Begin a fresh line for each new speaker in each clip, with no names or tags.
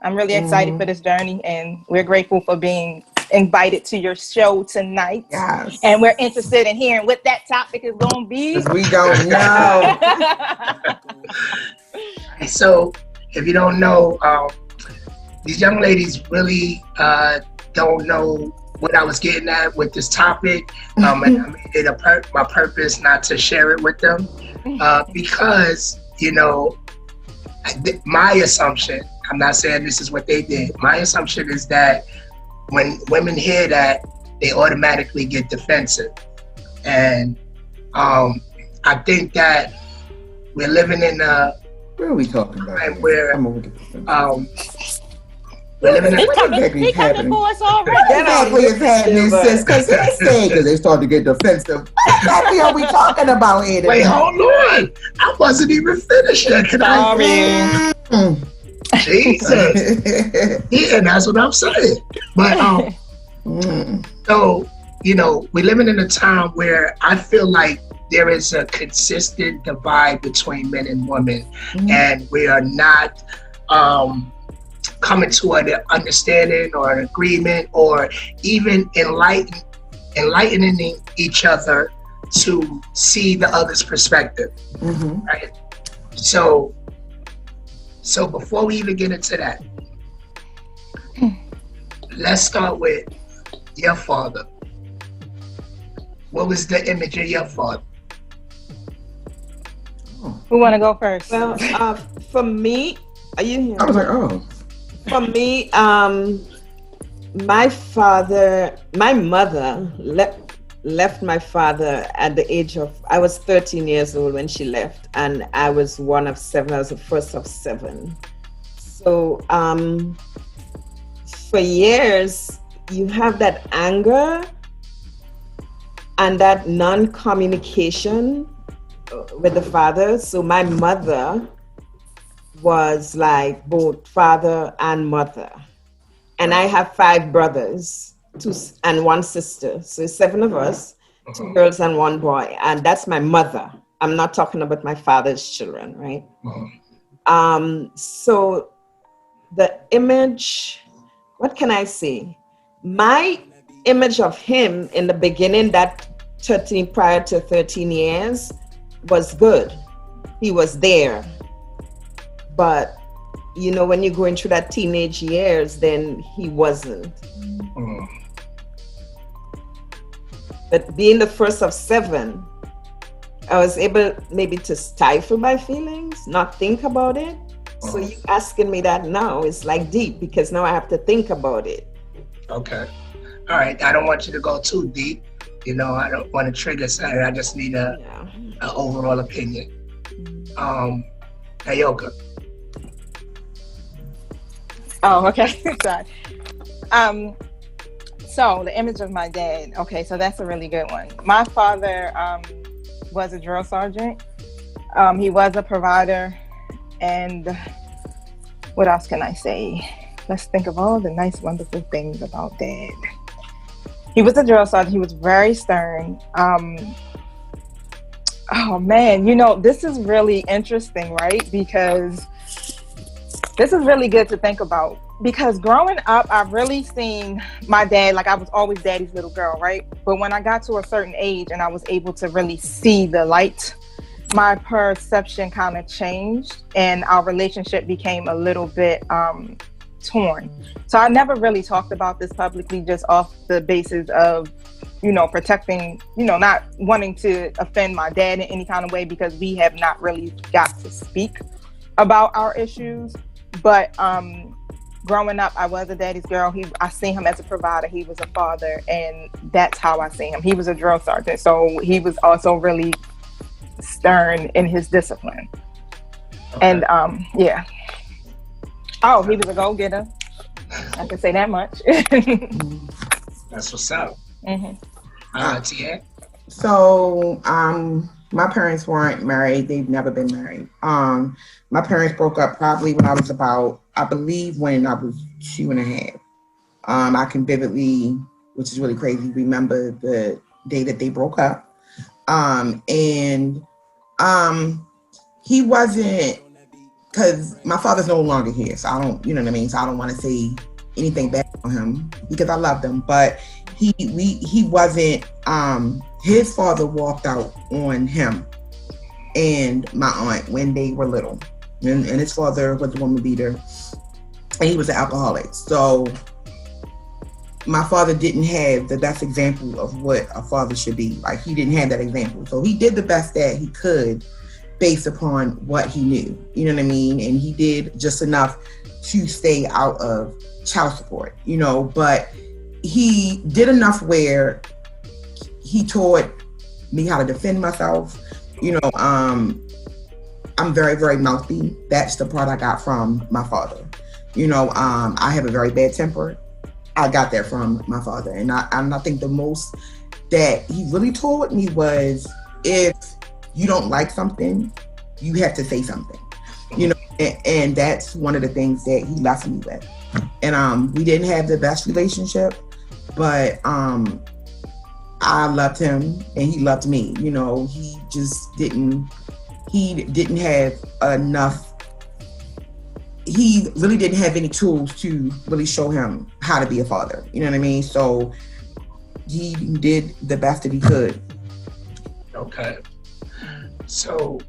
I'm really excited for this journey, and we're grateful for being invited to your show tonight.
Yes.
And we're interested in hearing what that topic is going to be.
Because we don't know.
So, if you don't know, these young ladies really don't know what I was getting at with this topic. And I made it my purpose not to share it with them because, you know, my assumption, I'm not saying this is what they did. My assumption is that when women hear that, they automatically get defensive. And I think that we're living in a
What are we talking about?
Where we're living in
He coming for us already.
Exactly is happening, sis. Because they start to get defensive. What exactly are we talking about here?
Wait, hold on. I wasn't even finished yet. Can I? Jesus. Yeah, that's what I'm saying. But so, you know, we're living in a time where I feel like there is a consistent divide between men and women, and we are not coming to an understanding or an agreement, or even enlightening each other to see the other's perspective. Right? So before we even get into that, let's start with your father. What was the image of your father?
Who want to go first?
Well, for me, are you here?
I was like, oh.
For me, my mother left my father at the age of, I was 13 years old when she left, and I was one of seven. I was the first of seven. So for years, you have that anger and that non-communication with the father. So my mother was like both father and mother. And I have 5 brothers, 2 and 1 sister. So 7 of us, 2 girls and 1 boy. And that's my mother. I'm not talking about my father's children, right? So the image, what can I say? My image of him in the beginning, that prior to 13 years, was good. He was there. But, you know, when you're going through that teenage years, then he wasn't. But being the first of 7, I was able maybe to stifle my feelings, not think about it. So you asking me that now is like deep, because now I have to think about it. Okay.
All right. I don't want you to go too deep. You know, I don't want to trigger something. I just need an overall opinion. Ayoka.
Oh, okay. Sorry. So the image of my dad. Okay, so that's a really good one. My father was a drill sergeant. He was a provider. And what else can I say? Let's think of all the nice, wonderful things about Dad. He was a drill sergeant. He was very stern. Oh man, you know, this is really interesting, right? Because this is really good to think about. Because growing up, I've really seen my dad, like I was always daddy's little girl, right? But when I got to a certain age and I was able to really see the light, my perception kind of changed and our relationship became a little bit torn. So I never really talked about this publicly, just off the basis of, you know, protecting, you know, not wanting to offend my dad in any kind of way, because we have not really got to speak about our issues. But growing up, I was a daddy's girl. I seen him as a provider. He was a father, and that's how I see him. He was a drill sergeant, so he was also really stern in his discipline. Okay. And yeah. Oh, he was a go-getter. I can say that much.
That's what's up. Tia?
So, my parents weren't married. They've never been married. My parents broke up probably when I was about, I believe when I was 2.5. I can vividly, which is really crazy, remember the day that they broke up. And he wasn't because my father's no longer here, so I don't, you know what I mean? So I don't want to say anything bad on him because I loved him, but he wasn't, his father walked out on him and my aunt when they were little. And his father was a woman beater and he was an alcoholic. So my father didn't have the best example of what a father should be. Like, he didn't have that example. So he did the best that he could based upon what he knew. You know what I mean? And he did just enough to stay out of child support, you know, but he did enough where he taught me how to defend myself. You know, I'm very, very mouthy. That's the part I got from my father. You know, I have a very bad temper. I got that from my father. And I think the most that he really taught me was, if you don't like something, you have to say something. You know, and that's one of the things that he left me with. And we didn't have the best relationship, but I loved him and he loved me. You know, he didn't have enough, he really didn't have any tools to really show him how to be a father. You know what I mean? So he did the best that he could.
Okay. So,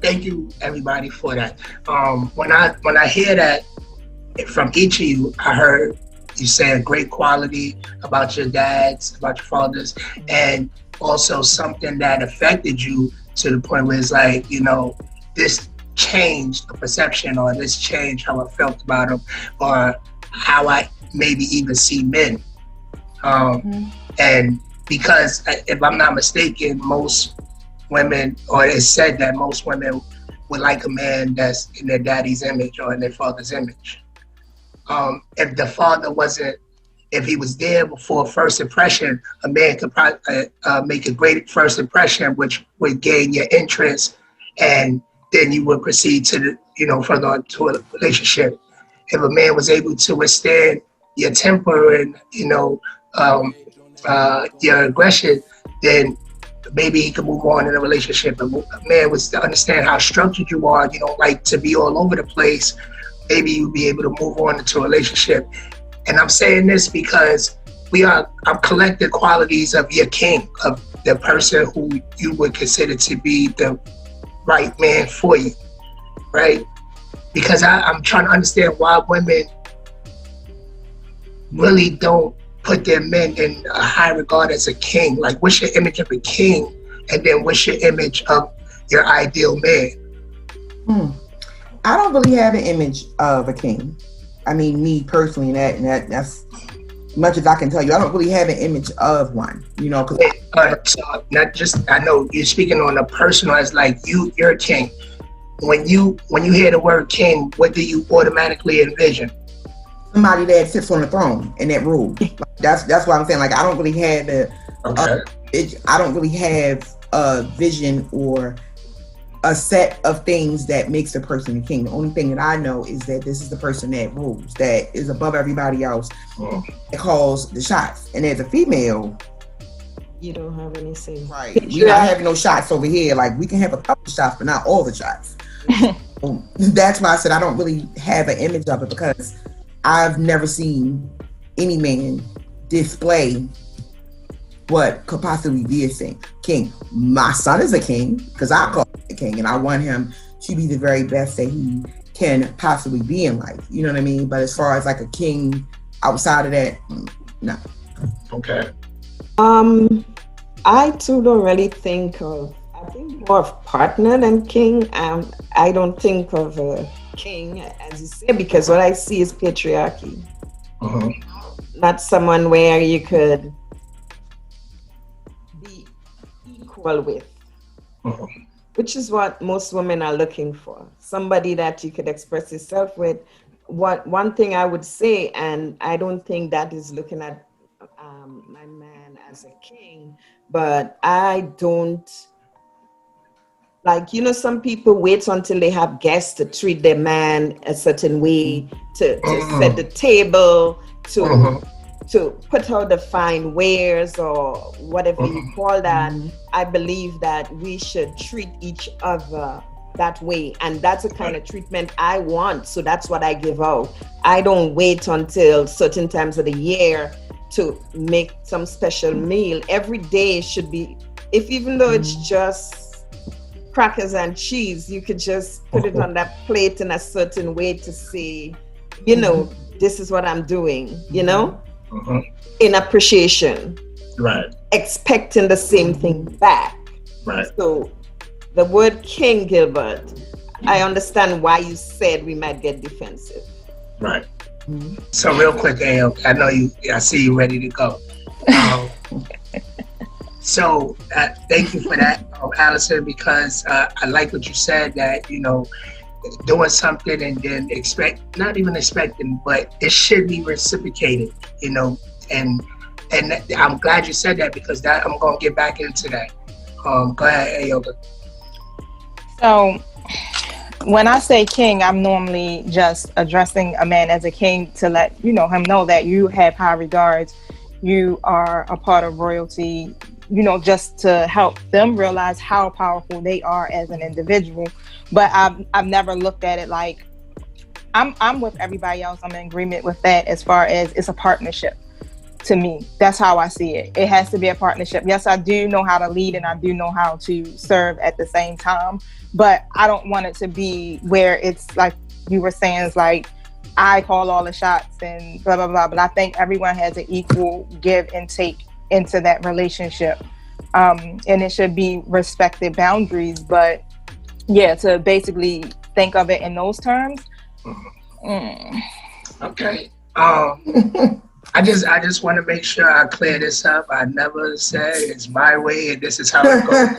thank you everybody for that. When I hear that from each of you, I heard you say a great quality about your dads, about your fathers, and also something that affected you to the point where it's like, you know, this changed the perception, or this changed how I felt about them, or how I maybe even see men. And because if I'm not mistaken, most women, or it's said that most women would like a man that's in their daddy's image or in their father's image. If the father wasn't, if he was there before first impression, a man could probably make a great first impression, which would gain your interest, and then you would proceed to the, you know, further on to a relationship. If a man was able to withstand your temper and, you know, your aggression, then maybe he could move on in a relationship. If a man was to understand how structured you are, you don't like to be all over the place, maybe you'll be able to move on into a relationship. And I'm saying this because I'm collecting qualities of your king, of the person who you would consider to be the right man for you, right? Because I'm trying to understand why women really don't put their men in a high regard as a king. Like, what's your image of a king? And then what's your image of your ideal man?
I don't really have an image of a king. I mean, me personally, that's as much as I can tell you. I don't really have an image of one, you know.
So not just, I know you're speaking on a personal, as like you're a king. When you hear the word king, what do you automatically envision?
Somebody that sits on the throne and that rules. That's what I'm saying. Like, I don't really have I don't really have a vision or a set of things that makes a person a king. The only thing that I know is that this is the person that rules, that is above everybody else, that calls the shots. And as a female,
you don't have any say.
Right. We're not having no shots over here. Like, we can have a couple shots, but not all the shots. That's why I said I don't really have an image of it, because I've never seen any man display what could possibly be a king. My son is a king, because I call him a king, and I want him to be the very best that he can possibly be in life. You know what I mean? But as far as like a king outside of that, no.
Okay.
I too don't really think of, I think more of partner than king. I don't think of a king, as you say, because what I see is patriarchy. Not someone where you could be equal with, which is what most women are looking for. Somebody that you could express yourself with. One thing I would say, and I don't think that is looking at my man as a king, but I don't, like, you know, some people wait until they have guests to treat their man a certain way, to set the table, to put out the fine wares or whatever you call that. I believe that we should treat each other that way. And that's the kind of treatment I want. So that's what I give out. I don't wait until certain times of the year to make some special meal. Every day should be, even though it's just crackers and cheese, you could just put it on that plate in a certain way to say, you know, this is what I'm doing, you know, in appreciation.
Right.
Expecting the same thing back.
Right.
So the word King, Gilbert, I understand why you said we might get defensive.
Right. So real quick, Ayo, I see you ready to go. So thank you for that, Allison, because I like what you said, that, you know, doing something and then not even expecting, but it should be reciprocated, you know, and I'm glad you said that, because that I'm going to get back into that. Go ahead, Ayo.
So when I say king, I'm normally just addressing a man as a king to let him know that you have high regards, you are a part of royalty, you know, just to help them realize how powerful they are as an individual. But I've never looked at it like I'm with everybody else. I'm in agreement with that as far as it's a partnership. To me, that's how I see it. It has to be a partnership. Yes, I do know how to lead and I do know how to serve at the same time, but I don't want it to be where it's like you were saying, it's like I call all the shots and blah, blah, blah. But I think everyone has an equal give and take into that relationship. And it should be respected boundaries. But yeah, to basically think of it in those terms.
Okay. I just want to make sure I clear this up. I never said it's my way and this is how it goes.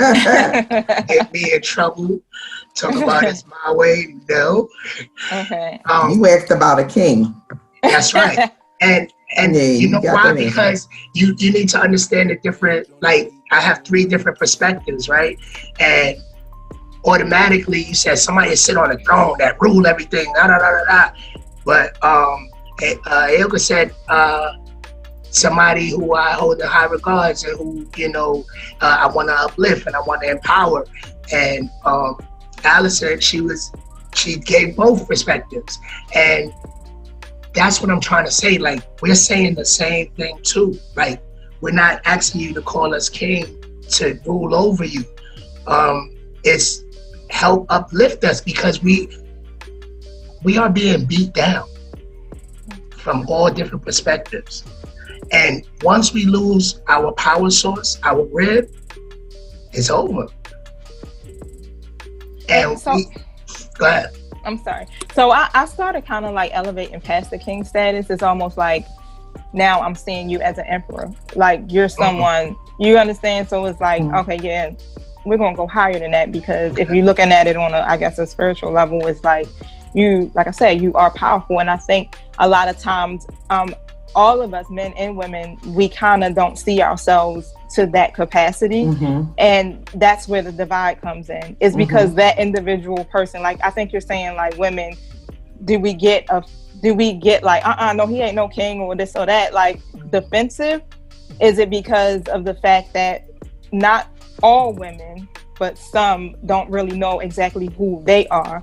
Get me in trouble. Talk about it's my way. No.
Okay.
You asked about a king.
That's right. And
yeah,
you know why?
that
Because you need to understand the different, like, I have 3 different perspectives, right? And automatically you said somebody sit on a throne that rule everything, da da da da da. But Ilka said somebody who I hold in high regards and who, you know, I want to uplift and I want to empower. And Allison, she gave both perspectives. And that's what I'm trying to say. Like, we're saying the same thing too. Like, we're not asking you to call us king to rule over you. It's help uplift us, because we are being beat down from all different perspectives. And once we lose our power source, our rib, it's over. And
so,
go ahead.
I'm sorry. So I started kind of like elevating past the king status. It's almost like now I'm seeing you as an emperor. Like, you're someone, you understand? So it's like, okay, yeah, we're going to go higher than that, because if you're looking at it on a spiritual level, it's like, you, like I said, you are powerful. And I think a lot of times, all of us, men and women, we kind of don't see ourselves to that capacity. And that's where the divide comes in, is because that individual person, like, I think you're saying, like, women, do we get like, no, he ain't no king or this or that, like, defensive? Is it because of the fact that not all women, but some don't really know exactly who they are,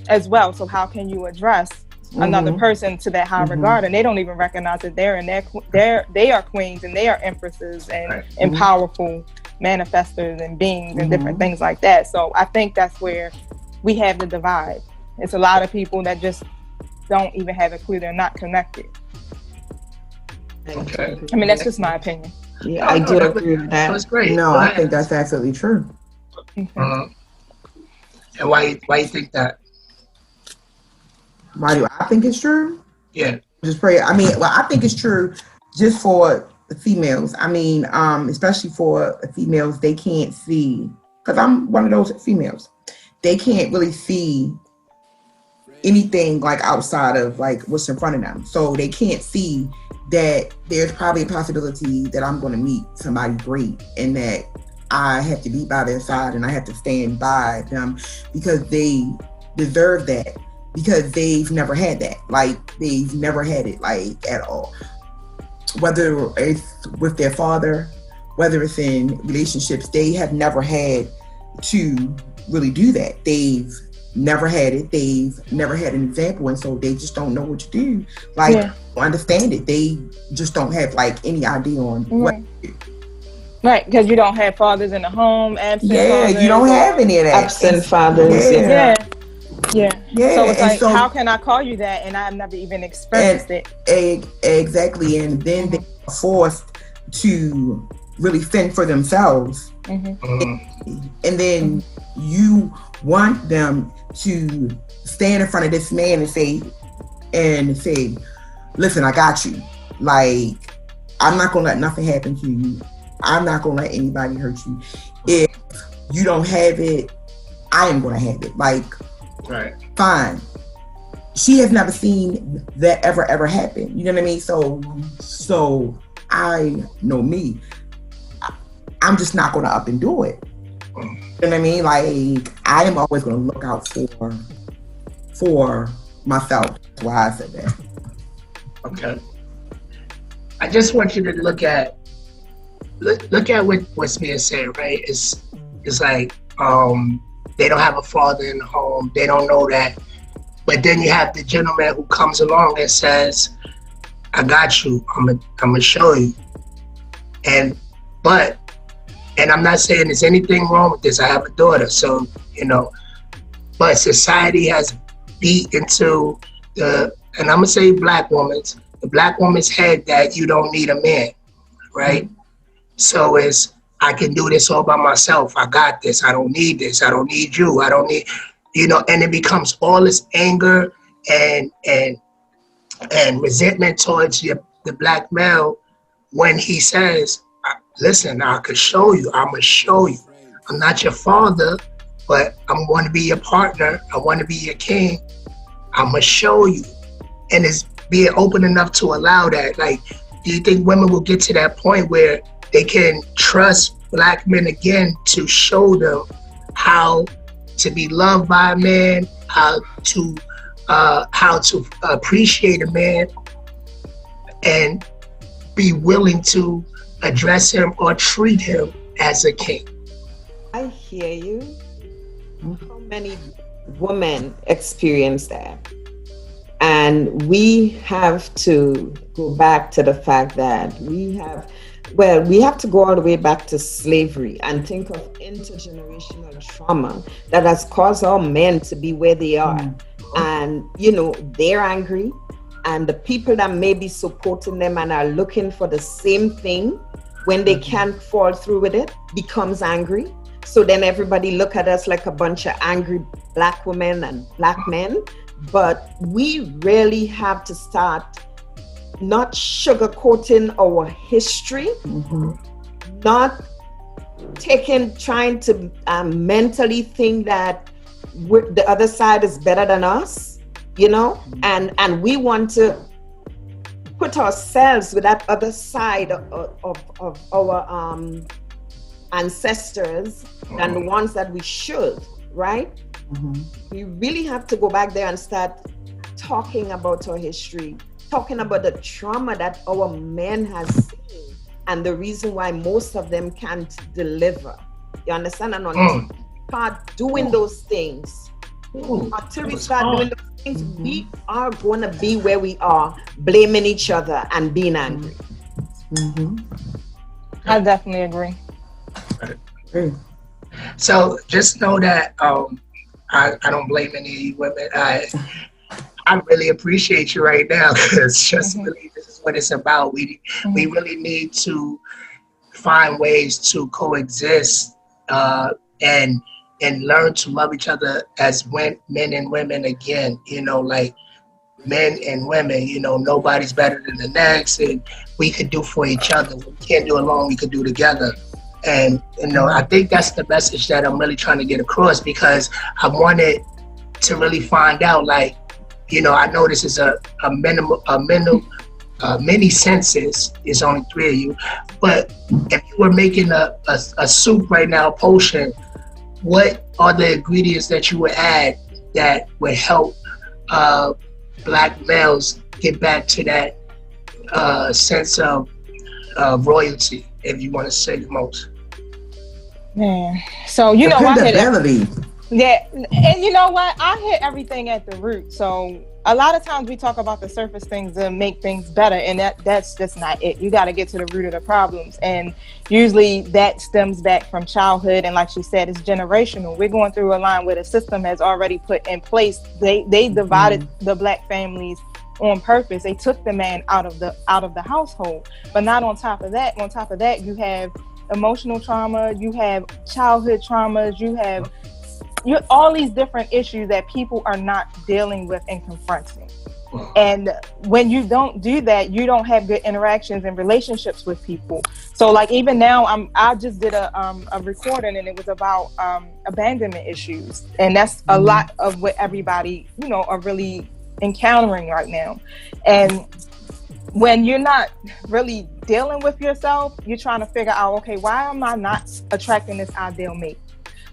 as well? So how can you address another person to that high regard, and they don't even recognize that they are queens and they are empresses and powerful manifestors and beings and different things like that. So I think that's where we have the divide. It's a lot of people that just don't even have a clue, they're not connected.
Okay.
I mean, that's just my opinion.
Yeah, I do agree with that.
That's great.
No, I think that's absolutely true.
And why you think that?
Why do I think it's true?
Yeah.
Just pray. I mean, well, I think it's true just for the females. I mean, especially for the females, they can't see, because I'm one of those females. They can't really see anything like outside of like what's in front of them. So they can't see that there's probably a possibility that I'm going to meet somebody great and that I have to be by their side and I have to stand by them because they deserve that. Because they've never had that. Like, they've never had it, like, at all. Whether it's with their father, whether it's in relationships, they have never had to really do that. They've never had it. They've never had an example, and so they just don't know what to do. Like, understand it. They just don't have like any idea on what to do.
Right, because you don't have fathers in the home, absent fathers.
You don't have any of that.
Absent fathers.
Yeah. So it's like,
so,
how can I call you that? And I've never even experienced it.
Exactly. And then they're forced to really fend for themselves. And then you want them to stand in front of this man and say, listen, I got you. Like, I'm not going to let nothing happen to you. I'm not going to let anybody hurt you. If you don't have it, I am going to have it. Like, fine. She has never seen that ever happen. You know what I mean? So I know me. I'm just not going to up and do it. You know what I mean? Like, I am always going to look out for myself. That's why I said that.
Okay. I just want you to look at what's being said, right? It's like they don't have a father in the home. They don't know that. But then you have the gentleman who comes along and says, I got you. I'm gonna show you. And I'm not saying there's anything wrong with this. I have a daughter, so, you know, but society has beat into the black woman's head that you don't need a man, right? So it's, I can do this all by myself. I got this. I don't need this. I don't need you. I don't need, you know, and it becomes all this anger and resentment towards the black male when he says, listen, I could show you. I'm going to show you. I'm not your father, but I'm going to be your partner. I want to be your king. I'm going to show you. And it's being open enough to allow that. Like, do you think women will get to that point where they can trust black men again to show them how to be loved by a man, how to appreciate a man, and be willing to address him or treat him as a king?
I hear you. How many women experience that? And we have to go back to the fact that we have to go all the way back to slavery and think of intergenerational trauma that has caused our men to be where they are. And, you know, they're angry, and the people that may be supporting them and are looking for the same thing, when they can't fall through with it, becomes angry. So then everybody look at us like a bunch of angry black women and black men. But we really have to start not sugarcoating our history, not trying to mentally think that the other side is better than us, you know, and we want to put ourselves with that other side of our ancestors than the ones that we should, right? We really have to go back there and start talking about our history, talking about the trauma that our men have seen and the reason why most of them can't deliver. You understand? And until we start doing those things, until we start doing those things, we are going to be where we are, blaming each other and being angry.
I definitely agree.
So just know that I don't blame any of you women. I really appreciate you right now, because just really this is what it's about. We really need to find ways to coexist and learn to love each other as men and women again. You know, like men and women. You know, nobody's better than the next, and we could do for each other. We can't do alone. We could do together. And, you know, I think that's the message that I'm really trying to get across, because I wanted to really find out, like, you know, I know this is a mini census. It's only 3 of you, but if you were making a soup right now, a potion, what are the ingredients that you would add that would help black males get back to that sense of royalty, if you want to say the most?
Man, so you know,
dependability.
Yeah, and you know what? I hit everything at the root. So a lot of times we talk about the surface things to make things better, and that's just not it. You got to get to the root of the problems, and usually that stems back from childhood. And like she said, it's generational. We're going through a line where the system has already put in place. They divided the Black families on purpose. They took the man out of the household, but not on top of that. On top of that, you have emotional trauma, you have childhood traumas, you have all these different issues that people are not dealing with and confronting. And when you don't do that, you don't have good interactions and relationships with people. So like even now, I just did a recording, and it was about abandonment issues, and that's a lot of what everybody are really encountering right now. And when you're not really dealing with yourself, you're trying to figure out, okay, why am I not attracting this ideal mate?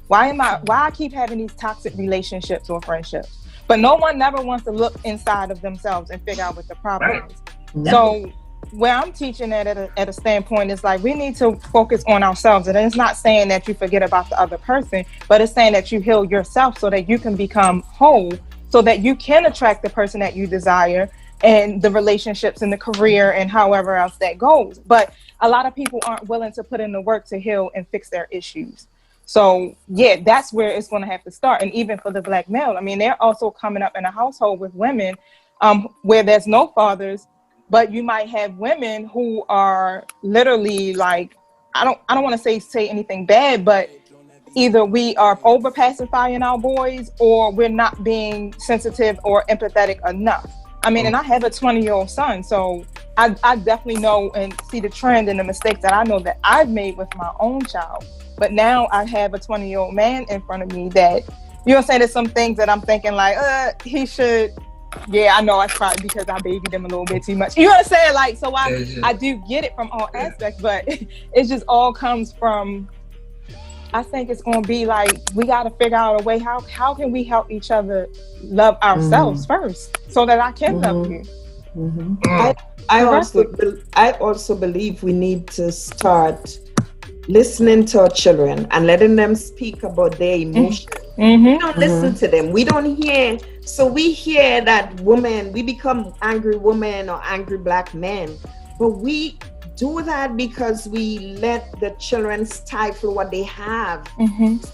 Why I keep having these toxic relationships or friendships? But no one never wants to look inside of themselves and figure out what the problem is. No. So where I'm teaching at a standpoint is like, we need to focus on ourselves. And it's not saying that you forget about the other person, but it's saying that you heal yourself so that you can become whole, so that you can attract the person that you desire and the relationships and the career and however else that goes. But a lot of people aren't willing to put in the work to heal and fix their issues. So yeah, that's where it's going to have to start. And even for the Black male, I mean, they're also coming up in a household with women where there's no fathers, but you might have women who are literally like, I don't want to say anything bad, but either we are over pacifying our boys or we're not being sensitive or empathetic enough. I mean, and I have a 20-year-old son, so I definitely know and see the trend and the mistakes that I know that I've made with my own child. But now I have a 20-year-old man in front of me that, I'm saying, there's some things that I'm thinking like, he should, yeah, I know it's probably because I babied him a little bit too much. You know what I'm saying? Like, so I do get it from all aspects, but it just all comes from, I think it's going to be like, we got to figure out a way, how can we help each other love ourselves first so that I can love you.
I also believe we need to start listening to our children and letting them speak about their emotions. We don't listen to them. We don't hear. So we hear that woman, we become angry women or angry Black men, but we do that because we let the children stifle what they have.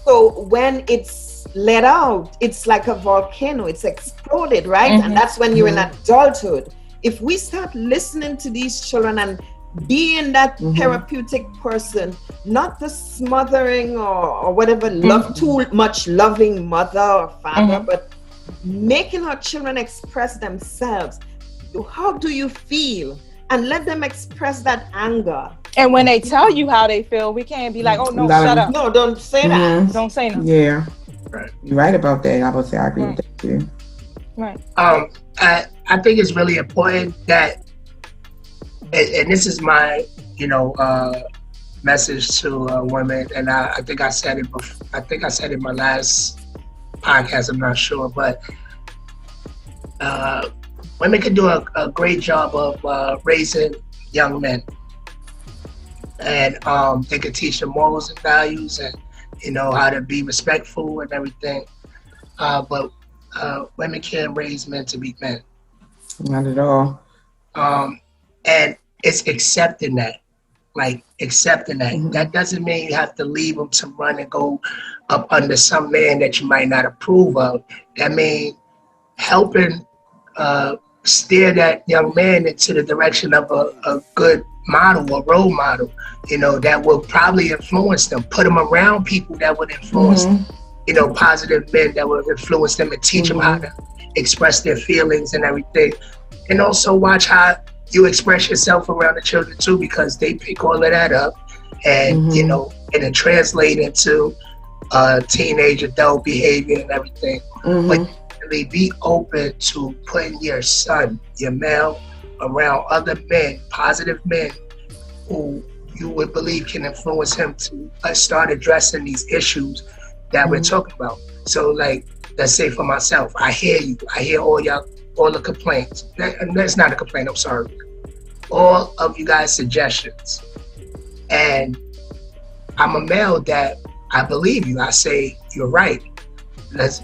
So when it's let out, it's like a volcano, it's exploded, right? And that's when you're in adulthood. If we start listening to these children and being that therapeutic person, not the smothering or whatever, love too much loving mother or father, but making our children express themselves. How do you feel? And let them express that anger.
And when they tell you how they feel, we can't be like, oh no, shut up.
No, don't say that.
Don't say nothing.
Yeah. Right. You're right about that. I would say I agree with that too.
Right.
I think it's really important that, and this is my, message to women, and I think I said it before. I think I said it in my last podcast. I'm not sure, but women can do a great job of raising young men, and they can teach them morals and values, and how to be respectful and everything. But women can't raise men to be men.
Not at all.
And it's accepting that. That doesn't mean you have to leave them to run and go up under some man that you might not approve of. That means helping steer that young man into the direction of a good model, a role model, that will probably influence them. Put them around people that would influence them, positive men that will influence them and teach them how to express their feelings and everything. And also watch how you express yourself around the children too, because they pick all of that up and, and it translate into teenage adult behavior and everything. But really be open to putting your son, your male, around other men, positive men who you would believe can influence him to start addressing these issues that we're talking about. So like, let's say for myself, I hear you. I hear all the complaints. That's not a complaint, I'm sorry. All of you guys' suggestions. And I'm a male that I believe you. I say, you're right. let's,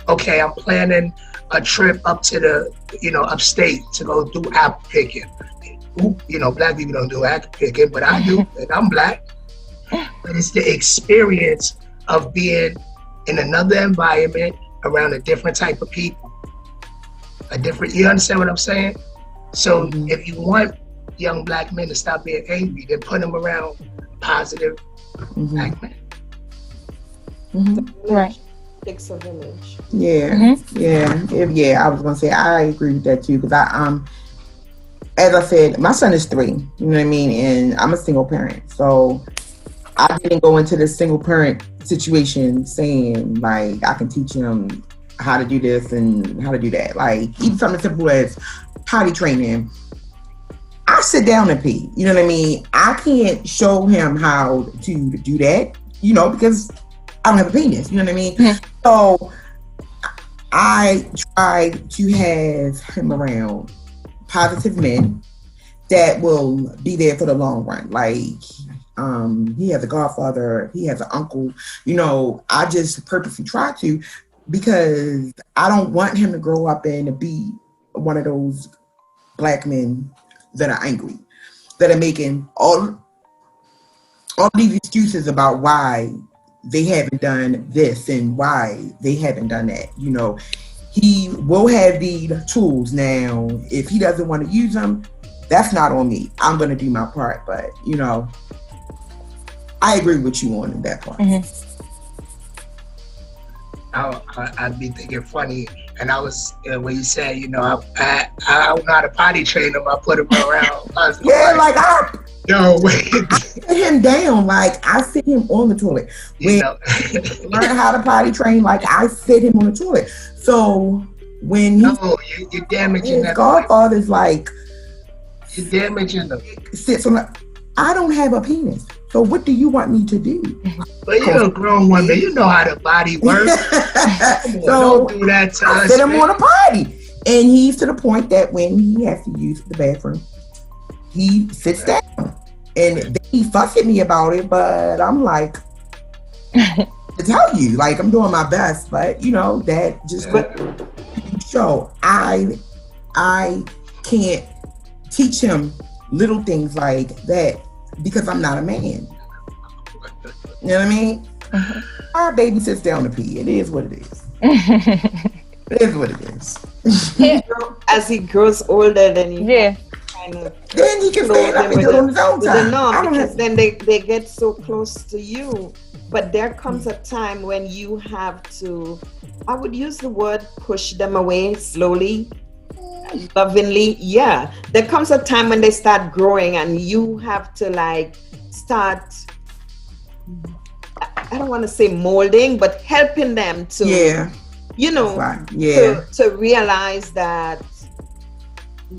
okay, I'm planning a trip up to the, upstate to go do apple picking. Black people don't do apple picking, but I do, and I'm black. But it's the experience of being in another environment around a different type of people. You understand what I'm saying? So if you want young black men to stop being angry, then put them around positive black men.
Right.
Takes a village.
Yeah, I was gonna say I agree with that too, because as I said, my son is 3. You know what I mean, and I'm a single parent, so I didn't go into this single parent situation saying like I can teach him how to do this and how to do that. Like even something simple as potty training. I sit down and pee. You know what I mean? I can't show him how to do that, because I don't have a penis. You know what I mean? So I try to have him around positive men that will be there for the long run. Like he has a godfather, he has an uncle. I just purposely try to, because I don't want him to grow up and be one of those black men that are angry, that are making all these excuses about why they haven't done this and why they haven't done that. He will have the tools now. If he doesn't want to use them, that's not on me. I'm going to do my part. But, I agree with you on that part.
I'd be thinking funny, and I was when you said, I don't know how to potty train him. I put him around.
I sit him down. Like I sit him on the toilet. Learn how to potty train. Like I sit him on the toilet. So when
you're damaging
his godfather's like,
you're damaging them.
Sits on. I don't have a penis. So what do you want me to do?
But you're a grown woman. You know how the body works.
So
don't do that to us.
Sit him on a potty. And he's to the point that when he has to use the bathroom, he sits down. And he fussed at me about it, but I'm like, to tell you, like I'm doing my best, but that just show I can't teach him little things like that because I'm not a man. You know what I mean? Our baby sits down to pee. It is what it is. It is what it is.
As he grows older, then then
he can stand up and do it on his own time.
Because then they get so close to you. But there comes a time when you have to, I would use the word push them away slowly, lovingly. Yeah. There comes a time when they start growing and you have to start, I don't want to say molding, but helping them to, to realize that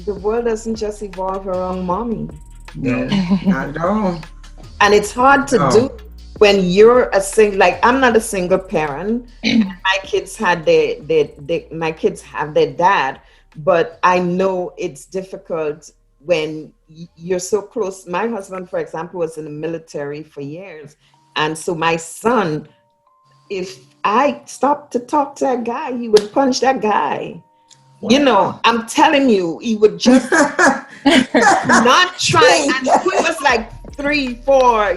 the world doesn't just evolve around mommy.
No, not at all.
And it's hard to do when you're I'm not a single parent. My kids had my kids have their dad, but I know it's difficult when you're so close. My husband, for example, was in the military for years. And so my son, if I stopped to talk to that guy, he would punch that guy. Wow. I'm telling you, he would just not try. And he was like 3, 4,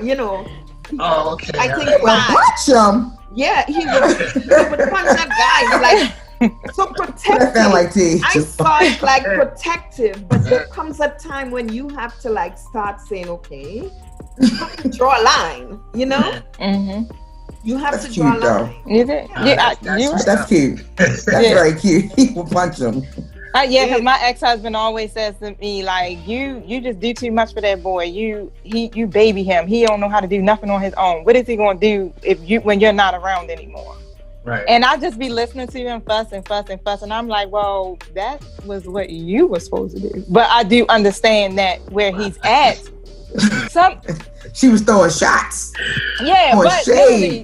Oh, okay.
I think
punch him.
Yeah, he would punch that guy. So protective. I saw it like protective, but there comes a time when you have to start saying, okay, draw a line, Mm-hmm. You have to draw a line.
That's cute. That's very cute. He will punch him.
Because my ex-husband always says to me, you just do too much for that boy. You baby him. He don't know how to do nothing on his own. What is he gonna do when you're not around anymore?
Right.
And I just be listening to him fuss and fuss and fuss, and I'm like, well, that was what you were supposed to do. But I do understand that where he's at.
She was throwing shots.
Yeah,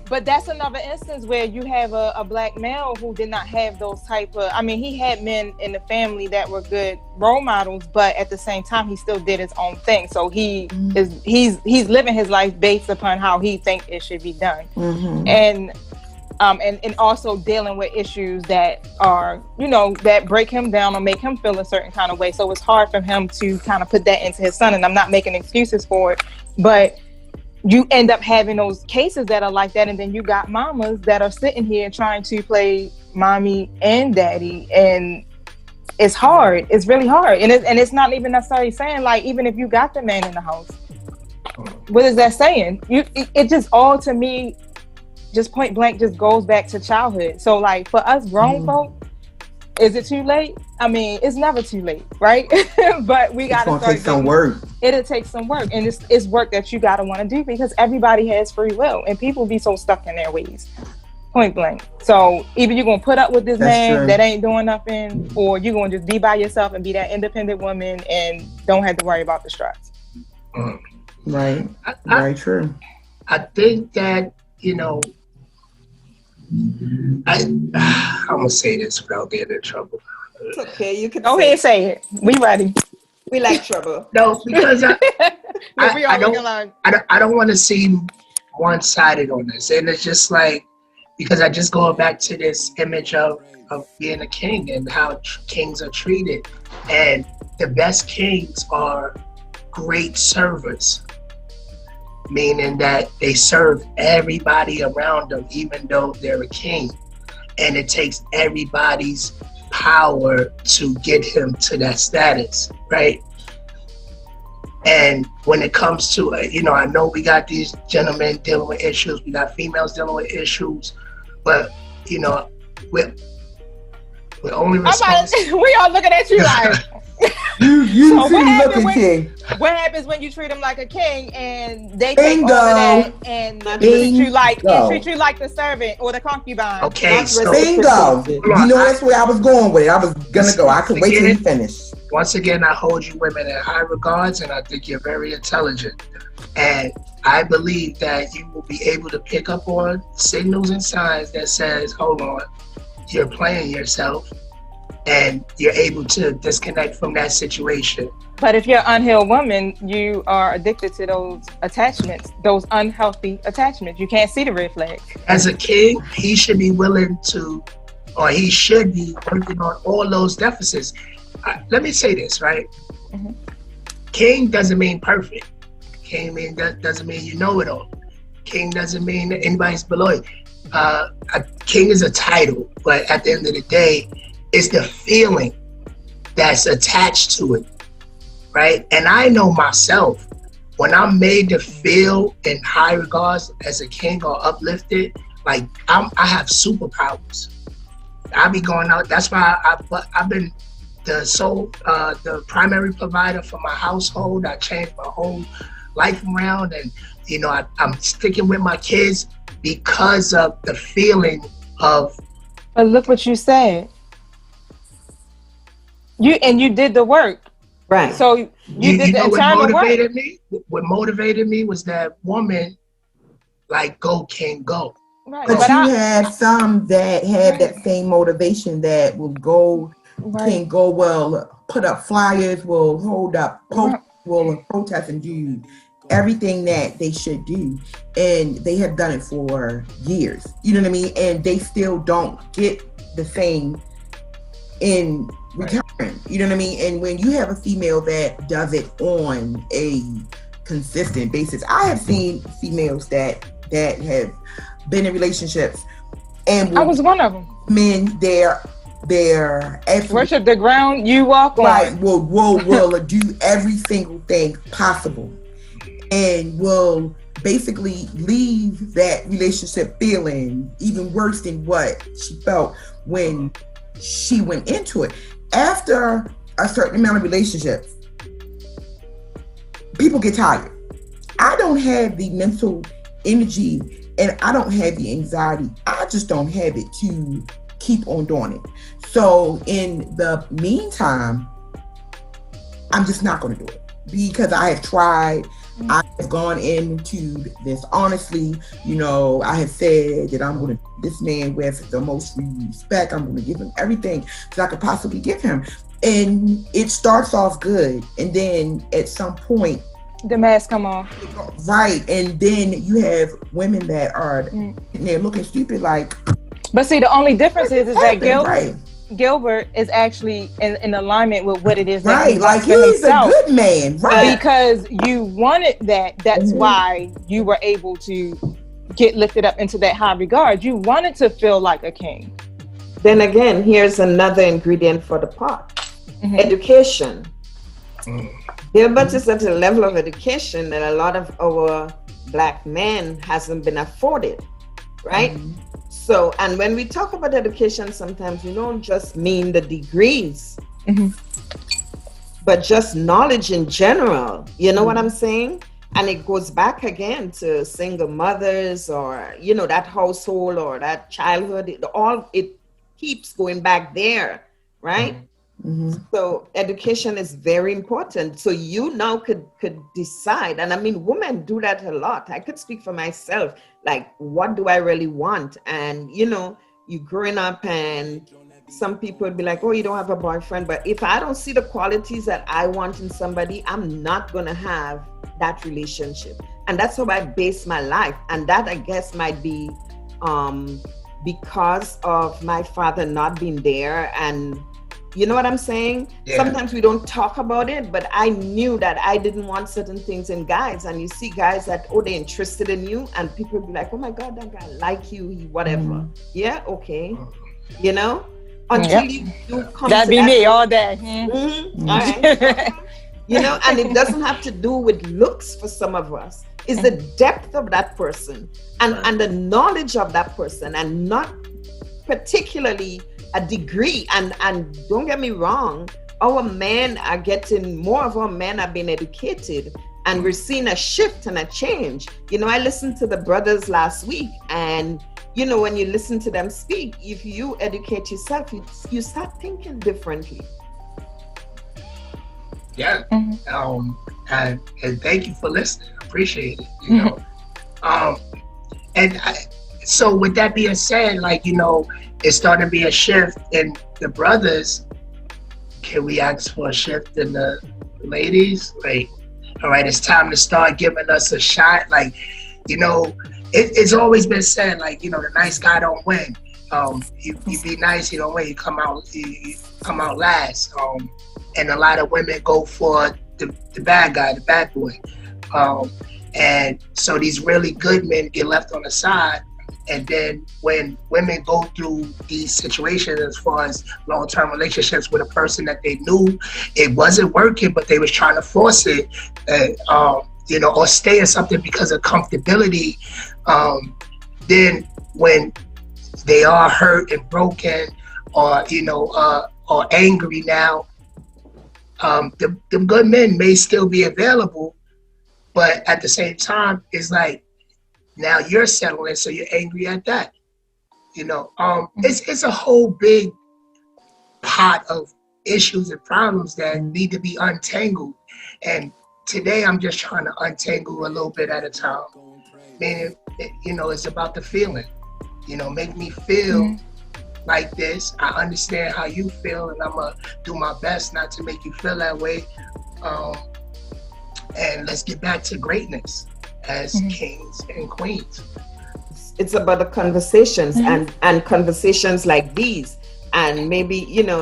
but that's another instance where you have a black male who did not have those type of. I mean, he had men in the family that were good role models, but at the same time, he still did his own thing. So he's living his life based upon how he thinks it should be done. Mm-hmm. And and also dealing with issues that are, that break him down or make him feel a certain kind of way. So it's hard for him to kind of put that into his son. And I'm not making excuses for it, but you end up having those cases that are like that. And then you got mamas that are sitting here trying to play mommy and daddy. And it's hard. It's really hard. And it's not even necessarily saying, like, even if you got the man in the house, what is that saying? It just all, to me, just point blank, just goes back to childhood. So, like, for us grown folk, is it too late? I mean, it's never too late, right? But we got to start.
Take some work.
It'll take some work, and it's work that you got to want to do, because everybody has free will, and people be so stuck in their ways. Point blank. So either you're gonna put up with this man that ain't doing nothing, or you're gonna just be by yourself and be that independent woman and don't have to worry about the stress.
Right. Very true.
I think that, I'm gonna say this without getting in trouble.
It's okay, you can
go ahead and say it. We ready.
We like trouble.
No, because I don't want to seem one-sided on this, and it's just like, because I just go back to this image of being a king and how kings are treated, and the best kings are great servers. Meaning that they serve everybody around them, even though they're a king. And it takes everybody's power to get him to that status, right? And when it comes to, I know we got these gentlemen dealing with issues, we got females dealing with issues, but, we're only responsible.
We all looking at you like...
You so
what happens when you treat them like a king and they take all of that and treat you like the servant or the concubine?
Okay, so
bingo. That's where I was going with it. I was gonna go. I could wait till you finish.
Once again, I hold you women in high regards, and I think you're very intelligent. And I believe that you will be able to pick up on signals and signs that says, hold on, you're playing yourself. And you're able to disconnect from that situation.
But if you're an unhealed woman, you are addicted to those attachments, those unhealthy attachments. You can't see the red flags.
As a king, he should be willing to, or he should be working on all those deficits. Let me say this, right? Mm-hmm. King doesn't mean perfect. King doesn't mean you know it all. King doesn't mean that anybody's below you. A king is a title, but at the end of the day, it's the feeling that's attached to it, right? And I know myself, when I'm made to feel in high regards as a king or uplifted, like I have superpowers. I be going out. That's why I've been the primary provider for my household. I changed my whole life around, and I'm sticking with my kids because of the feeling of.
But look what you said. You did the work,
right?
So you did the internal work.
What motivated me was that woman, like, go king, go.
Right. But you had some that had that same motivation that will go, can go well, put up flyers, will hold up, will protest and do everything that they should do, and they have done it for years. You know what I mean? And they still don't get the same in return. You know what I mean? And when you have a female that does it on a consistent basis, I have seen females that have been in relationships and
I was one of them.
Men, they're
worship the ground you walk on.
Right, will do every single thing possible, and will basically leave that relationship feeling even worse than what she felt when she went into it. After a certain amount of relationships, people get tired. I don't have the mental energy and I don't have the anxiety. I just don't have it to keep on doing it. So in the meantime, I'm just not going to do it because I have tried. I have gone into this honestly. I have said that I'm going to this man with the most respect. I'm going to give him everything that I could possibly give him. And it starts off good. And then at some point,
The mask come off.
Right, and then you have women that are they're looking stupid like.
But see, the only difference is that
right.
Gilbert is actually in alignment with what it is. That
right, like he's a good man, right?
Because you wanted that. That's why you were able to get lifted up into that high regard. You wanted to feel like a king.
Then again, here's another ingredient for the pot: education. Gilbert is at a level of education that a lot of our Black men hasn't been afforded, right? So, and when we talk about education, sometimes we don't just mean the degrees, but just knowledge in general. You know what I'm saying? And it goes back again to single mothers or, you know, that household or that childhood. It keeps going back there, right? So education is very important. So you now could decide, and I mean, women do that a lot. I could speak for myself, like, what do I really want? And, you know, you growing up and some people would be like, oh, you don't have a boyfriend. But if I don't see the qualities that I want in somebody, I'm not going to have that relationship. And that's how I base my life. And that, I guess, might be because of my father not being there. And you know what I'm saying? Yeah. Sometimes we don't talk about it, but I knew that I didn't want certain things in guys. And you see guys that, oh, they're interested in you. And people be like, oh my God, that guy like you, whatever. Yeah, okay. You know? Until you come
That'd be me all day.
All right. You know, and it doesn't have to do with looks for some of us. It's the depth of that person and the knowledge of that person, and not particularly a degree. And don't get me wrong, more of our men are being educated, and we're seeing a shift and a change. You know, I listened to the brothers last week, and you know, when you listen to them speak, if you educate yourself, you start thinking differently.
Yeah. And thank you for listening. I appreciate it. You know, so with that being said, like, you know, it's starting to be a shift in the brothers. Can we ask for a shift in the ladies? Like, all right, it's time to start giving us a shot. Like, you know, it's always been said, like, you know, the nice guy don't win. You be nice, you don't win. You come out last. And a lot of women go for the bad guy, the bad boy. And so these really good men get left on the side. And then when women go through these situations, as far as long-term relationships with a person that they knew it wasn't working, but they was trying to force it, you know, or stay in something because of comfortability, then when they are hurt and broken, or, you know, or angry now, the good men may still be available, but at the same time, it's like, now you're settling, so you're angry at that. You know, it's a whole big pot of issues and problems that need to be untangled. And today I'm just trying to untangle a little bit at a time. Meaning, you know, it's about the feeling. You know, make me feel like this. I understand how you feel, and I'm gonna do my best not to make you feel that way. And let's get back to greatness as kings and queens.
It's about the conversations and conversations like these. And maybe, you know,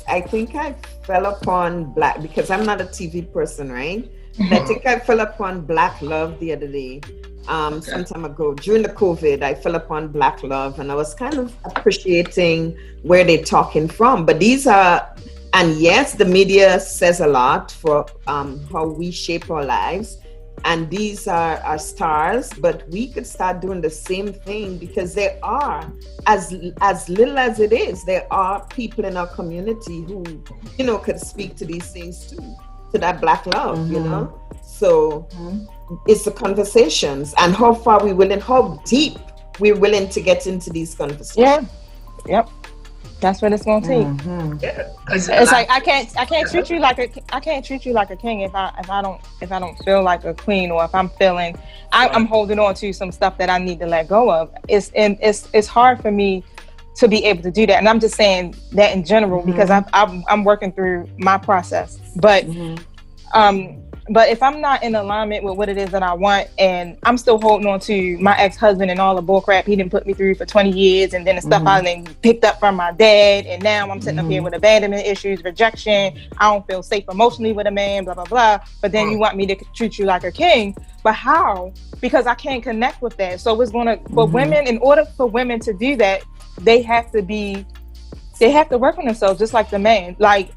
I think I fell upon Black, because I'm not a TV person, right? I think I fell upon Black Love the other day. Some time ago, during the COVID, I fell upon Black Love, and I was kind of appreciating where they're talking from. But these are, and yes, the media says a lot for how we shape our lives. And these are our stars, but we could start doing the same thing, because there are, as little as it is, there are people in our community who, you know, could speak to these things too, to that Black love, you know? So it's the conversations, and how far how deep we're willing to get into these conversations.
Yeah. Yep. That's what it's gonna take.
Yeah.
It's like I can't treat you like a king if I don't feel like a queen, or if I'm feeling I'm holding on to some stuff that I need to let go of. It's hard for me to be able to do that, and I'm just saying that in general because I'm working through my process. But But if I'm not in alignment with what it is that I want, and I'm still holding on to my ex-husband and all the bullcrap he didn't put me through for 20 years, and then the stuff I then picked up from my dad, and now I'm sitting up here with abandonment issues, rejection, I don't feel safe emotionally with a man, blah, blah, blah. But then you want me to treat you like a king. But how? Because I can't connect with that. So it's going to, for women, in order for women to do that, they have to work on themselves just like the man. Like,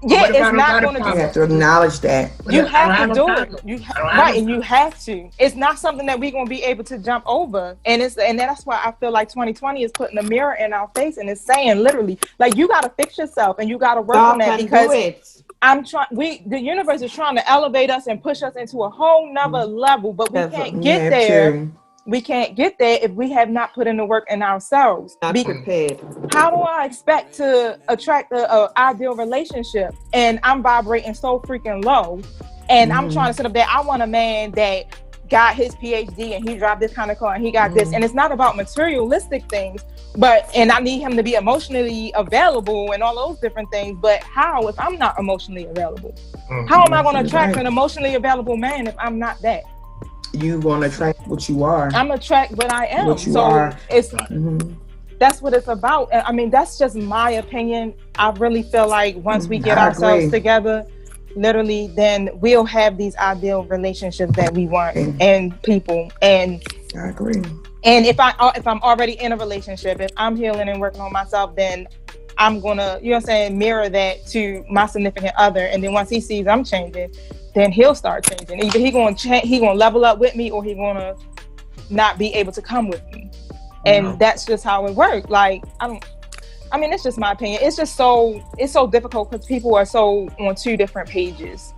Yeah,
it's not going to do.
You have to acknowledge that.
You have to do it. Right, and you have to. It's not something that we're going to be able to jump over. And that's why I feel like 2020 is putting a mirror in our face and it's saying literally, like, you got to fix yourself and you got to work on that, because the universe is trying to elevate us and push us into a whole nother level, but we can't get there. True. We can't get there if we have not put in the work in ourselves.
Not prepared.
How do I expect to attract an ideal relationship and I'm vibrating so freaking low, and I'm trying to sit up there? I want a man that got his PhD and he drives this kind of car and he got this, and it's not about materialistic things, and I need him to be emotionally available and all those different things. But how if I'm not emotionally available? How am I going to attract an emotionally available man if I'm not that?
You want to attract what you are.
I'm attract what I am.
What you are.
It's that's what it's about. I mean, that's just my opinion. I really feel like once we get ourselves together, literally, then we'll have these ideal relationships that we want and people. And
I agree.
And if I'm already in a relationship, if I'm healing and working on myself, then I'm gonna, mirror that to my significant other. And then once he sees I'm changing, then he'll start changing. Either he gonna level up with me, or he gonna not be able to come with me. And that's just how it works. Like, it's just my opinion. It's so difficult because people are so on two different pages.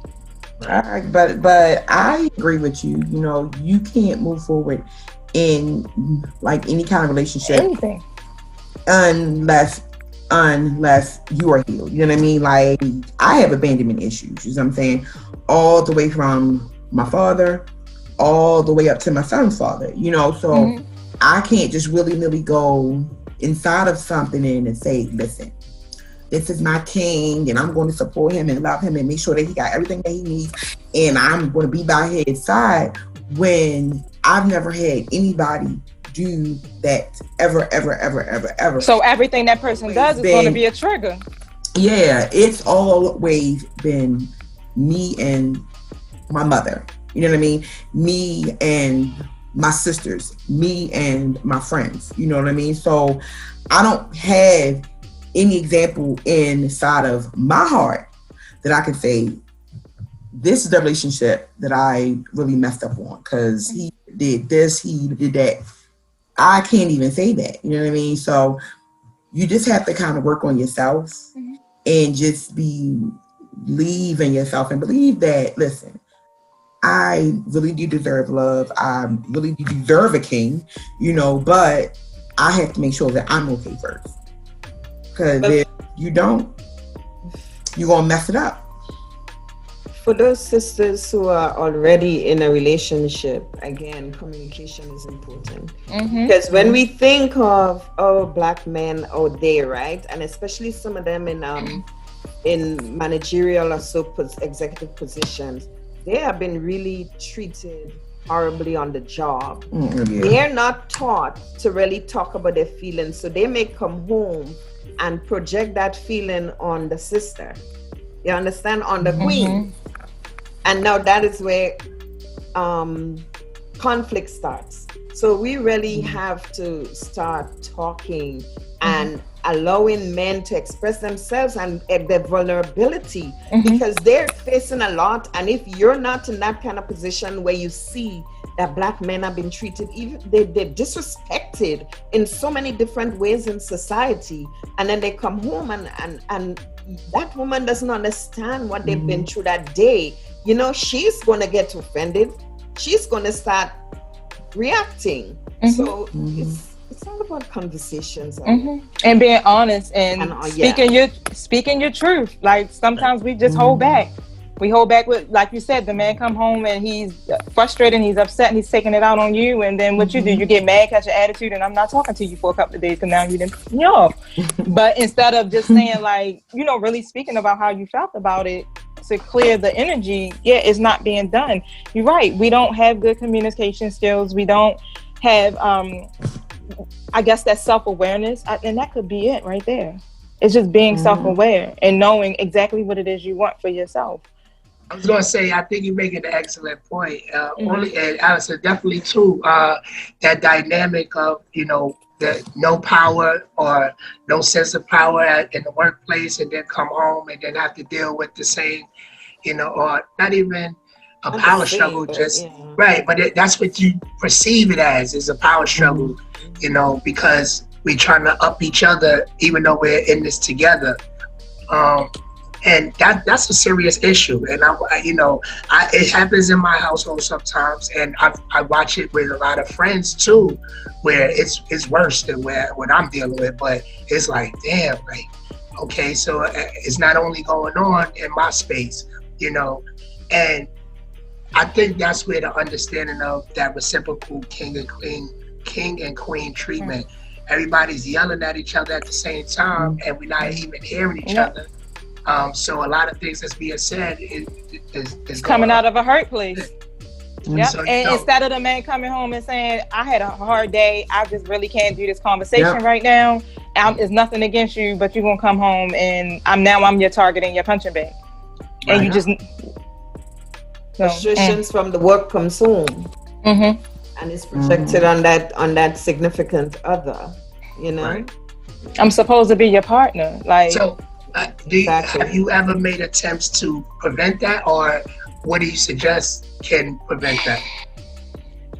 But I agree with you. You can't move forward in like any kind of relationship,
anything,
unless you are healed. You know what I mean? Like, I have abandonment issues. You know what I'm saying? All the way from my father, all the way up to my son's father. So I can't just willy-nilly go inside of something and say, listen, this is my king, and I'm going to support him and love him and make sure that he got everything that he needs, and I'm going to be by his side, when I've never had anybody do that ever. So
everything that person does is going to be a trigger.
Yeah, it's always been me and my mother. You know what I mean? Me and my sisters, me and my friends. You know what I mean? So I don't have any example inside of my heart that I can say, this is the relationship that I really messed up on because he did this, he did that. I can't even say that. You know what I mean? So you just have to kind of work on yourself and just believe in yourself and believe that, listen, I really do deserve love. I really do deserve a king, but I have to make sure that I'm okay first. Because if you don't, you're going to mess it up.
For those sisters who are already in a relationship, again, communication is important. Because when we think of black men out there, right, and especially some of them in managerial or executive positions, they have been really treated horribly on the job. They're not taught to really talk about their feelings, so they may come home and project that feeling on the sister. You understand? On the queen. And now that is where conflict starts. So we really have to start talking and allowing men to express themselves and their vulnerability, because they're facing a lot. And if you're not in that kind of position where you see that black men have been treated, even they're disrespected in so many different ways in society, and then they come home and that woman doesn't understand what they've been through that day, she's going to get offended. She's going to start reacting. So it's all about conversations
and being honest and speaking your truth. Like, sometimes we just hold back. We hold back with, like you said, the man come home and he's frustrated, he's upset, and he's taking it out on you. And then what you do, you get mad, catch your attitude, and I'm not talking to you for a couple of days because now you didn't piss me off. But instead of just saying, like, really speaking about how you felt about it, to clear the energy, it's not being done. You're right. We don't have good communication skills. We don't have, I guess, that self-awareness. And that could be it right there. It's just being self-aware and knowing exactly what it is you want for yourself.
I was going to say, I think you're making an excellent point. Only, and Allison, definitely too, that dynamic of, the no power or no sense of power in the workplace, and then come home and then have to deal with the same, or not even a power struggle, right. But that's what you perceive it as, is a power struggle, because we're trying to up each other, even though we're in this together. And that's a serious issue. And it happens in my household sometimes, and I watch it with a lot of friends too, where it's worse than what I'm dealing with. But it's like, damn, okay, so it's not only going on in my space, and I think that's where the understanding of that reciprocal king and queen treatment. Everybody's yelling at each other at the same time, and we're not even hearing each other. So a lot of things that's being said is
coming out of a hurt place. Yep.
So,
and instead of the man coming home and saying, I had a hard day, I just really can't do this conversation right now. It's nothing against you, but you're going to come home and I'm your target and your punching bag. And you just...
Frustrations from the work comes home. And it's projected on that significant other, Right.
I'm supposed to be your partner.
So, have you ever made attempts to prevent that, or what do you suggest can prevent that?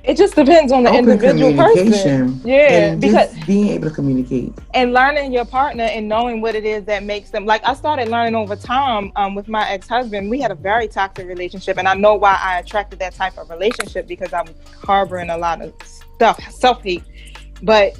It just depends on the individual person. Yeah,
because being able to communicate
and learning your partner and knowing what it is that makes them. Like I started learning over time with my ex-husband. We had a very toxic relationship, and I know why I attracted that type of relationship, because I was harboring a lot of stuff, self-hate. But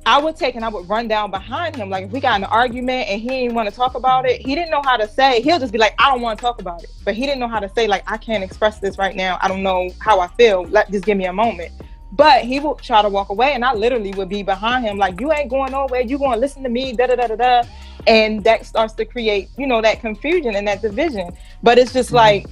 I would run down behind him. Like if we got in an argument and he didn't want to talk about it, he didn't know how to say, he'll just be like, I don't want to talk about it. But he didn't know how to say, like, I can't express this right now. I don't know how I feel. Just give me a moment. But he would try to walk away, and I literally would be behind him like, you ain't going nowhere. You going to listen to me, da-da-da-da-da. And that starts to create, that confusion and that division. But it's just like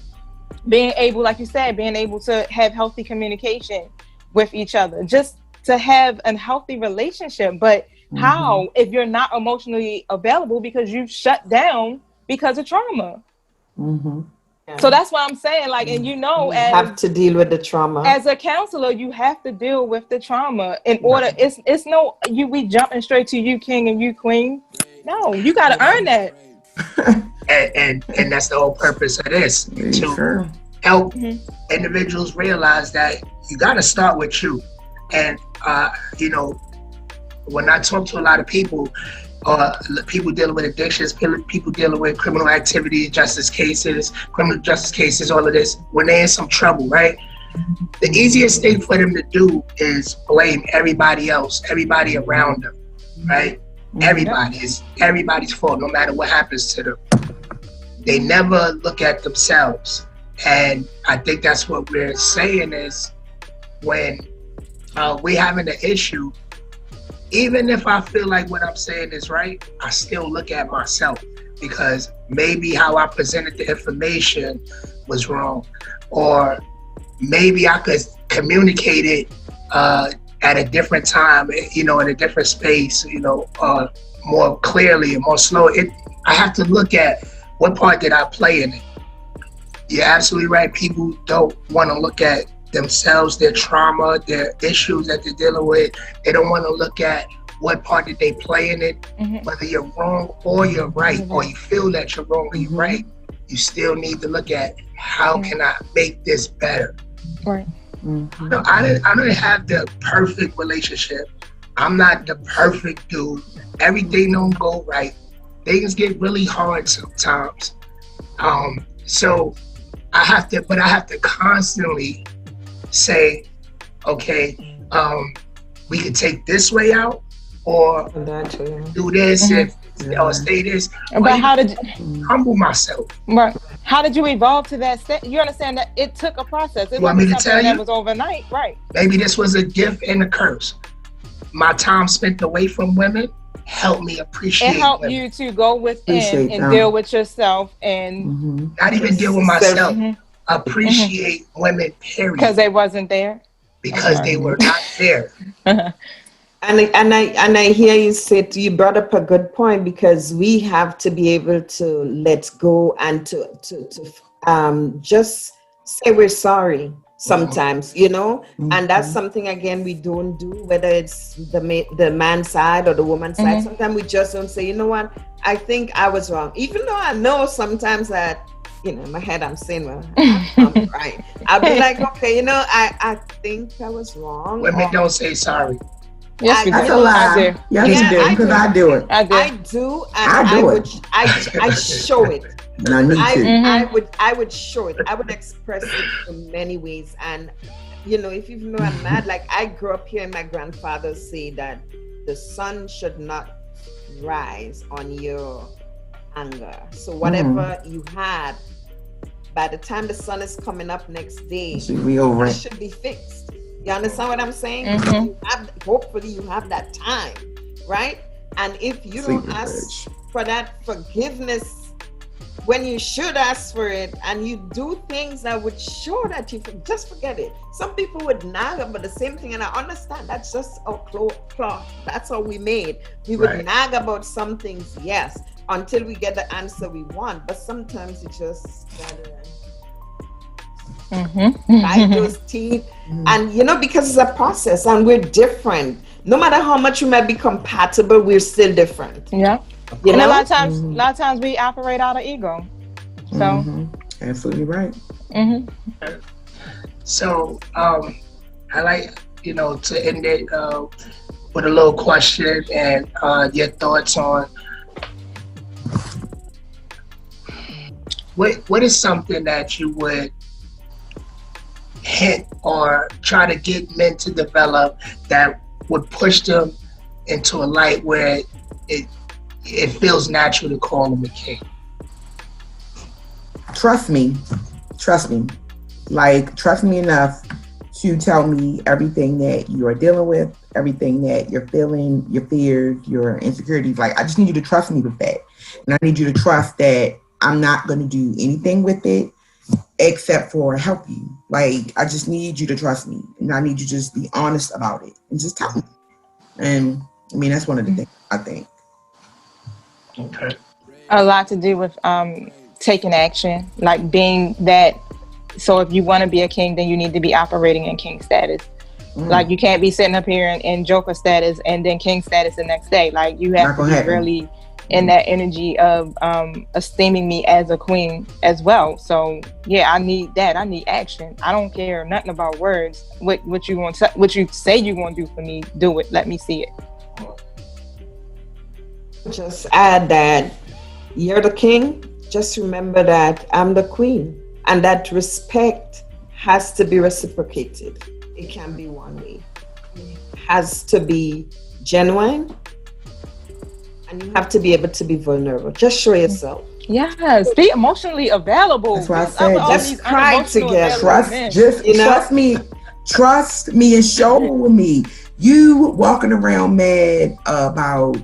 being able, like you said, being able to have healthy communication with each other. Just to have a healthy relationship. But how if you're not emotionally available because you've shut down because of trauma? So that's why I'm saying, like, and you
have to deal with the trauma.
As a counselor, you have to deal with the trauma in order. It's no we jumping straight to you king and you queen. No, you got to earn that.
and that's the whole purpose of this, to help individuals realize that you got to start with you. And, when I talk to a lot of people, people dealing with addictions, people dealing with criminal activity, criminal justice cases, all of this, when they're in some trouble, right? The easiest thing for them to do is blame everybody else, everybody around them, right? Everybody's fault, no matter what happens to them. They never look at themselves. And I think that's what we're saying is, when we're having an issue, even if I feel like what I'm saying is right, I still look at myself, because maybe how I presented the information was wrong, or maybe I could communicate it at a different time, in a different space, more clearly and more slow. I have to look at what part did I play in it. You're absolutely right. People don't want to look at themselves, their trauma, their issues that they're dealing with. They don't want to look at what part did they play in it. Whether you're wrong or you're right, or you feel that you're wrong or you're right, you still need to look at how can I make this better.
Right.
I don't have the perfect relationship. I'm not the perfect dude. Everything don't go right. Things get really hard sometimes. So I have to constantly say, okay, we can take this way out, or do this, or stay this.
But how did you
humble myself?
Right. How did you evolve to that state? You understand that it took a process. It
wasn't something
that was overnight, right?
Maybe this was a gift and a curse. My time spent away from women helped me appreciate.
It helped
women.
you to go within
Appreciate
and
them.
deal with yourself and
Not even deal with myself.
Mhm.
Appreciate women, period.
because they wasn't there.
Because they were not there.
And I hear you say, you brought up a good point, because we have to be able to let go and to just say we're sorry sometimes, you know, and that's something, again, we don't do, whether it's the man's side or the woman's side. Sometimes we just don't say, you know what, I think I was wrong, even though I know sometimes that, you know, in my head I'm saying, well, I'm right. I'll be like, okay, you know, I think I was wrong.
Women don't say sorry.
Yes,
That's a lie. Yes, you do, because I do it.
I do.
I do, and I show it.
And I need to.
I would show it. I would express it in many ways. And you know, if you know I'm mad, like I grew up hearing my grandfather say that the sun should not rise on your anger. So whatever you had, by the time the sun is coming up next day,
It should be over.
it should be fixed. You understand what I'm saying? Hopefully you have that time, right? And if you don't ask for that forgiveness when you should ask for it, and you do things that would show that you just forget it. Some people would nag about the same thing, and I understand that's just our cloth. That's how we made. We would nag about some things, yes, until we get the answer we want. But sometimes you just gotta bite those teeth, and you know, because it's a process, and we're different. No matter how much we might be compatible, we're still different.
Yeah.
You
and
know?
a lot of times we operate out of ego. So
Absolutely right.
So I like, you know, to end it with a little question and your thoughts on what is something that you would hint or try to get men to develop that would push them into a light where it feels natural to call them a king.
Trust me. Like, trust me enough to tell me everything that you are dealing with, everything that you're feeling, your fears, your insecurities. Like, I just need you to trust me with that. And I need you to trust that I'm not going to do anything with it except for help you. Like, I just need you to trust me. And I need you to just be honest about it and just tell me. And I mean, that's one of the things I think.
Okay.
A lot to do with taking action, like being that. So if you want to be a king, then you need to be operating in king status. Like, you can't be sitting up here in joker status and then king status the next day. Like, you have to be really in that energy of esteeming me as a queen as well. So yeah, I need that. I need action. I don't care nothing about words. What you want, what you say you want to do for me, do it. Let me see it.
Just add that you're the king. Just remember that I'm the queen, and that respect has to be reciprocated. It can be one way. It has to be genuine, and you have to be able to be vulnerable. Just show yourself.
Yes, be emotionally available.
That's why I said
just cry together.
Trust me and show me. You walking around mad about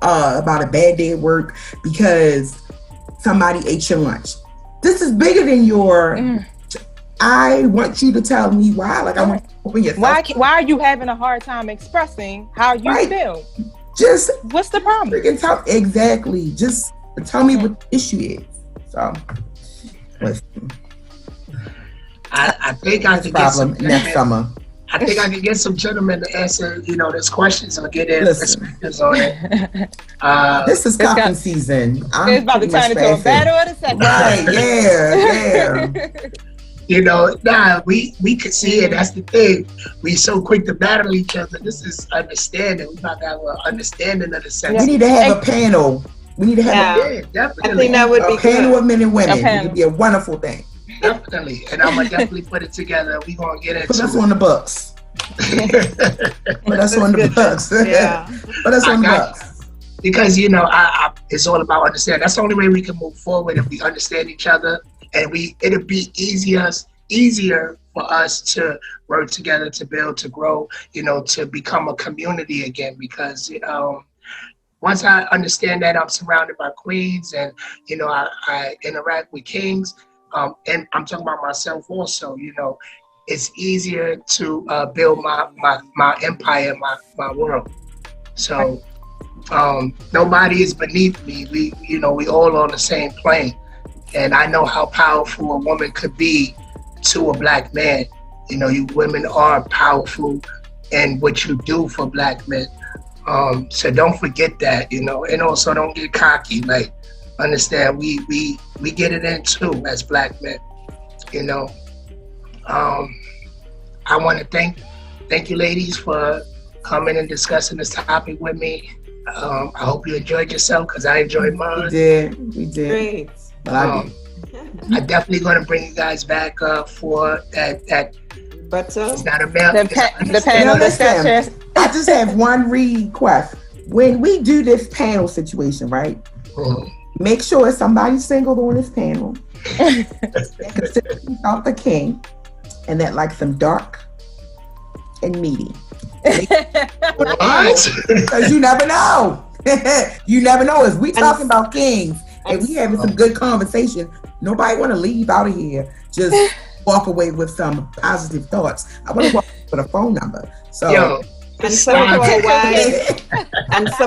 a bad day at work because somebody ate your lunch. This is bigger than your. I want you to tell me why. Like, I want you to open yourself.
Why are you having a hard time expressing how you feel?
Just
what's the problem?
Exactly. Just tell me what the issue is. So, listen.
I think I could get some
next summer.
I think I could get some gentlemen to answer, you know, this questions or get their perspectives on it.
This is cuffing season.
It's about to turn into a battle of the sexes.
Right, yeah.
You know, we could see it. That's the thing. We so quick to battle each other. This is understanding. We about to have an understanding of the sex.
We need to have a panel. We need to have
definitely.
I think that would be
a panel of men and women. It would be a wonderful thing.
Definitely. And I'm going to definitely put it together. We're going to get into it.
Put us on the books. Put us on the books.
Yeah. Put us
on the books.
Because, you know, it's all about understanding. That's the only way we can move forward, if we understand each other. And it'll be easier for us to work together, to build, to grow, you know, to become a community again. Because once I understand that I'm surrounded by queens and, you know, I interact with kings, and I'm talking about myself also, you know, it's easier to build my empire, my world. So nobody is beneath me. We all on the same plane. And I know how powerful a woman could be to a black man. You know, you women are powerful in what you do for black men. So don't forget that, you know, and also don't get cocky. Like, understand we get it in too as black men, you know. I want to thank you ladies for coming and discussing this topic with me. I hope you enjoyed yourself because I enjoyed mine.
We did.
Great.
Well,
I'm definitely going to bring you guys back for that.
But
It's not a male.
The panel discussion.
I just have one request. When we do this panel situation, right? Make sure it's somebody single on this panel. That consider himself the king, and that like some dark and meaty.
What?
Because you never know. You never know. As we talking about kings and we having some good conversation, nobody want to leave out of here just walk away with some positive thoughts. I want to walk with a phone number. So.
Yo.
And some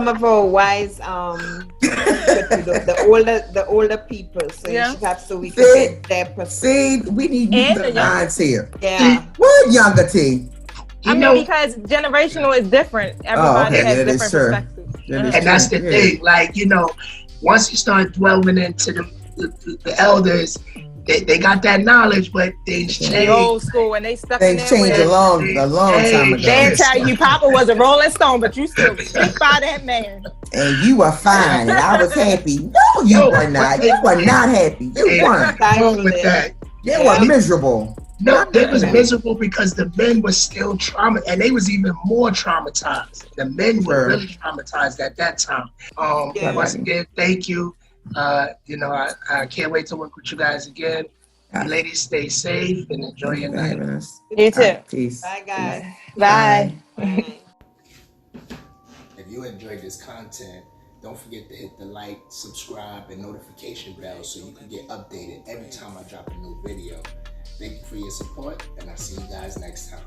of our wise, the older people, so you should have so we can get their perspective.
See, we need new minds here.
Yeah.
What younger T?
I mean, because generational is different. Everybody has different perspectives.
And that's the thing. Like, you know, once you start dwelling into the elders, they got that knowledge, but things change.
They old school and they stuck in there.
They changed a long time ago.
They'll tell you Papa was a Rolling Stone, but you still stick by that man.
And you were fine, and I was happy. No, you were not. You were not happy. You weren't.
With that.
You were miserable.
No, they was miserable because the men were still traumatized, and they was even more traumatized. The men were really traumatized at that time. Once again, thank you. You know, I can't wait to work with you guys again. Ladies, stay safe and enjoy your night.
You too.
Peace.
Bye, guys.
Bye.
If you enjoyed this content, don't forget to hit the like, subscribe, and notification bell so you can get updated every time I drop a new video. Thank you for your support, and I'll see you guys next time.